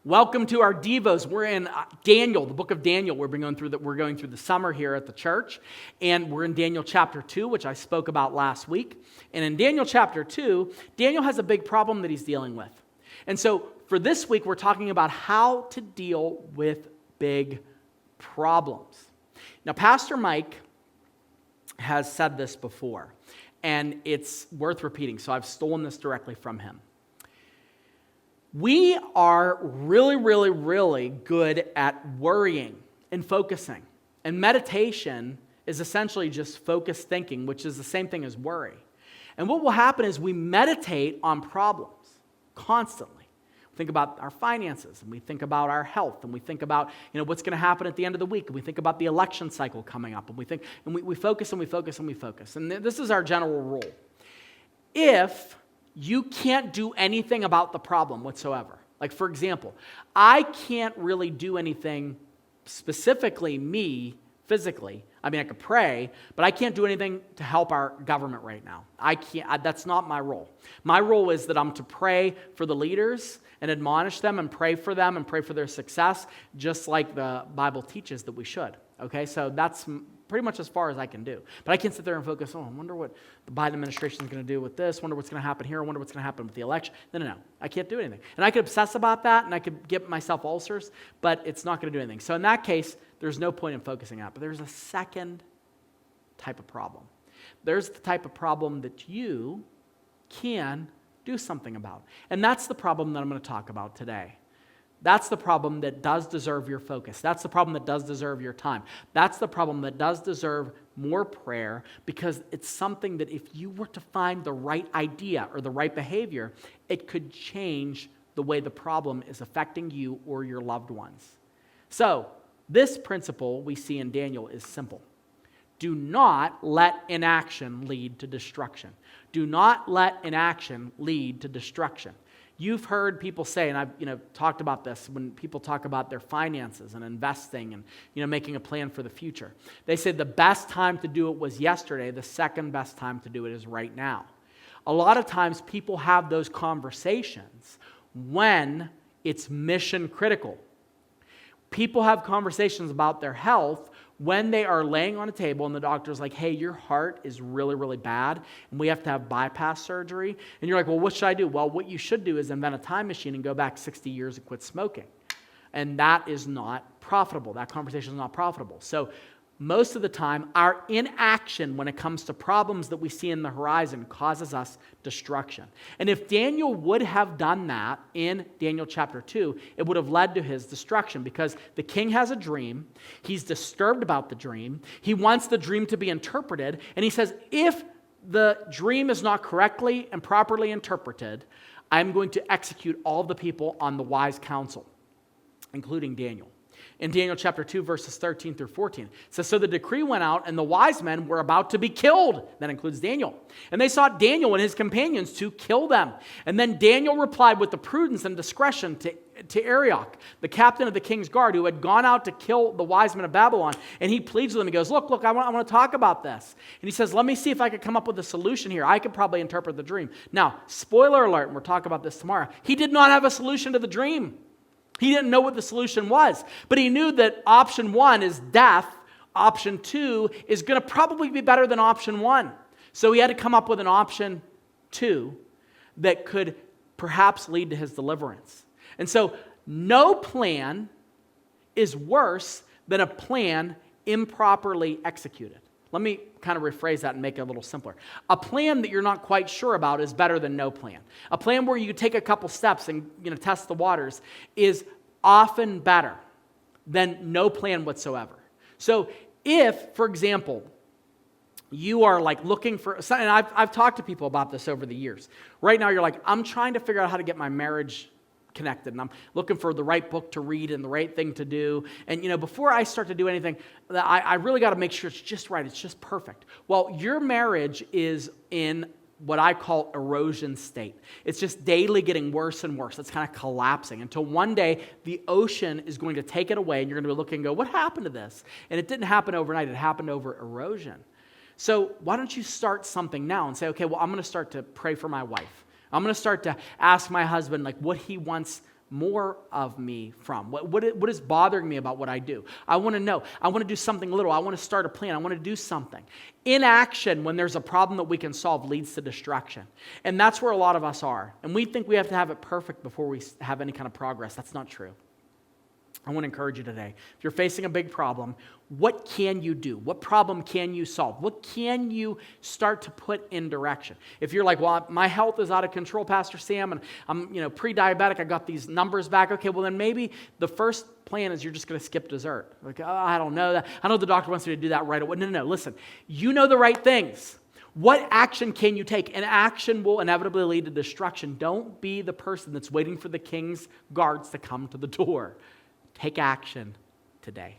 Welcome to our Devos. We're in Daniel, the book of Daniel. We're going through the summer here at the church, and we're in Daniel chapter 2, which I spoke about last week. And in Daniel chapter 2, Daniel has a big problem that he's dealing with. And so for this week, we're talking about how to deal with big problems. Now, Pastor Mike has said this before, and it's worth repeating, so I've stolen this directly from him. We are really good at worrying and focusing. And meditation is essentially just focused thinking, which is the same thing as worry. And what will happen is we meditate on problems constantly. We think about our finances, and we think about our health, and we think about what's going to happen at the end of the week, and we think about the election cycle coming up, and we focus and we focus and we focus. And this is our general rule. If you can't do anything about the problem whatsoever. Like, for example, I can't really do anything specifically, me, physically. I mean, I could pray, but I can't do anything to help our government right now. I can't. That's not my role. My role is that I'm to pray for the leaders and admonish them and pray for them and pray for their success, just like the Bible teaches that we should. Okay, so that's pretty much as far as I can do. But I can't sit there and focus, I wonder what the Biden administration is going to do with this, wonder what's going to happen here, wonder what's going to happen with the election. No. I can't do anything. And I could obsess about that, and I could get myself ulcers, but it's not going to do anything. So in that case, there's no point in focusing on it. But there's a second type of problem. There's the type of problem that you can do something about. And that's the problem that I'm going to talk about today. That's the problem that does deserve your focus. That's the problem that does deserve your time. That's the problem that does deserve more prayer, because it's something that if you were to find the right idea or the right behavior, it could change the way the problem is affecting you or your loved ones. So, this principle we see in Daniel is simple. Do not let inaction lead to destruction. Do not let inaction lead to destruction. You've heard people say, and I've talked about this, when people talk about their finances and investing and making a plan for the future. They say the best time to do it was yesterday, the second best time to do it is right now. A lot of times people have those conversations when it's mission critical. People have conversations about their health when they are laying on a table and the doctor's like, hey, your heart is really bad and we have to have bypass surgery. And you're like, well, what should I do? Well, what you should do is invent a time machine and go back 60 years and quit smoking. And that is not profitable. That conversation is not profitable. So most of the time, our inaction when it comes to problems that we see in the horizon causes us destruction. And if Daniel would have done that in Daniel chapter 2, it would have led to his destruction, because the king has a dream. He's disturbed about the dream. He wants the dream to be interpreted. And he says, if the dream is not correctly and properly interpreted, I'm going to execute all of the people on the wise counsel, including Daniel. In Daniel chapter 2, verses 13 through 14. It says, so the decree went out, and the wise men were about to be killed. That includes Daniel. And they sought Daniel and his companions to kill them. And then Daniel replied with the prudence and discretion to Arioch, the captain of the king's guard, who had gone out to kill the wise men of Babylon. And he pleads with them. He goes, look, I want to talk about this. And he says, let me see if I could come up with a solution here. I could probably interpret the dream. Now, spoiler alert, and we'll talk about this tomorrow. He did not have a solution to the dream. He didn't know what the solution was, but he knew that option 1 is death. Option 2 is going to probably be better than option 1. So he had to come up with an option 2 that could perhaps lead to his deliverance. And so no plan is worse than a plan improperly executed. Let me kind of rephrase that and make it a little simpler. A plan that you're not quite sure about is better than no plan. A plan where you take a couple steps and test the waters is often better than no plan whatsoever. So if, for example, you are like looking for, and I've talked to people about this over the years. Right now you're like, I'm trying to figure out how to get my marriage connected, and I'm looking for the right book to read and the right thing to do. And before I start to do anything, I really got to make sure it's just right. It's just perfect. Well, your marriage is in what I call erosion state. It's just daily getting worse and worse. It's kind of collapsing until one day the ocean is going to take it away, and you're going to be looking and go, what happened to this? And it didn't happen overnight. It happened over erosion. So why don't you start something now and say, okay, well, I'm going to start to pray for my wife. I'm going to start to ask my husband like what he wants more of me from? What is bothering me about what I do? I want to know. I want to do something little. I want to start a plan. I want to do something. Inaction, when there's a problem that we can solve, leads to distraction. And that's where a lot of us are. And we think we have to have it perfect before we have any kind of progress. That's not true. I want to encourage you today. If you're facing a big problem, what can you do? What problem can you solve? What can you start to put in direction? If you're like, well, my health is out of control, Pastor Sam, and I'm pre-diabetic, I got these numbers back. Okay, well then maybe the first plan is you're just going to skip dessert. Like, oh, I don't know that. I know the doctor wants me to do that right away. No. Listen, you know the right things. What action can you take? And action will inevitably lead to destruction. Don't be the person that's waiting for the king's guards to come to the door. Take action today.